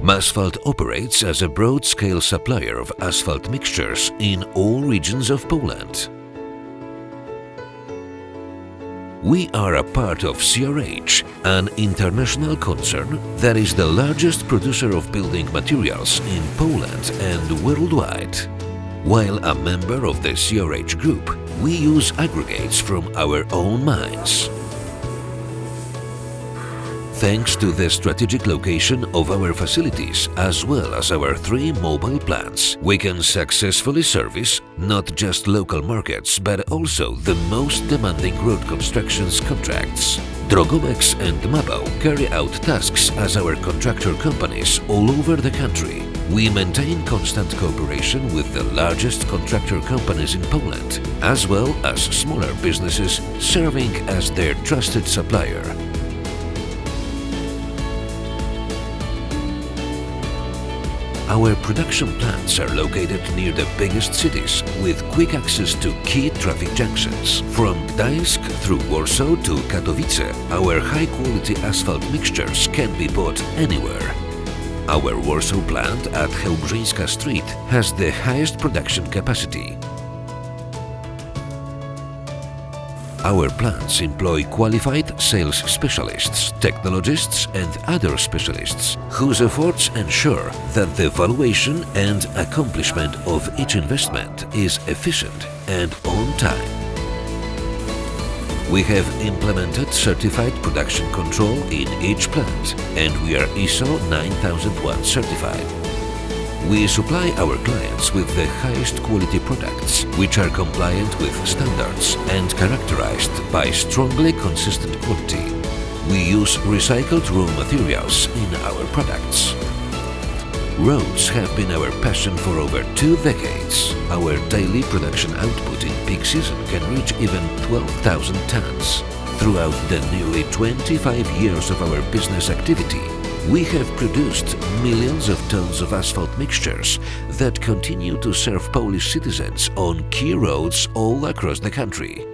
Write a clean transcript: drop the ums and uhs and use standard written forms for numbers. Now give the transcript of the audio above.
Masfalt operates as a broad-scale supplier of asphalt mixtures in all regions of Poland. We are a part of Crh, an international concern that is the largest producer of building materials in Poland and worldwide. While a member of the Crh Group, we use aggregates from our own mines. Thanks to the strategic location of our facilities as well as our 3 mobile plants, we can successfully service not just local markets but also the most demanding road constructions contracts. Drogomex and Mabał carry out tasks as our contractor companies all over the country. We maintain constant cooperation with the largest contractor companies in Poland, as well as smaller businesses serving as their trusted supplier. Our production plants are located near the biggest cities with quick access to key traffic junctions. From Gdańsk through Warsaw to Katowice, our high-quality asphalt mixtures can be bought anywhere. Our Warsaw plant at Chełmżyńska Street has the highest production capacity. Our plants employ qualified sales specialists, technologists and other specialists whose efforts ensure that the valuation and accomplishment of each investment is efficient and on time. We have implemented certified production control in each plant and we are ISO 9001 certified. We supply our clients with the highest quality products, which are compliant with standards and characterized by strongly consistent quality. We use recycled raw materials in our products. Roads have been our passion for over 2 decades. Our daily production output in peak season can reach even 12,000 tons. Throughout the nearly 25 years of our business activity, we have produced millions of tons of asphalt mixtures that continue to serve Polish citizens on key roads all across the country.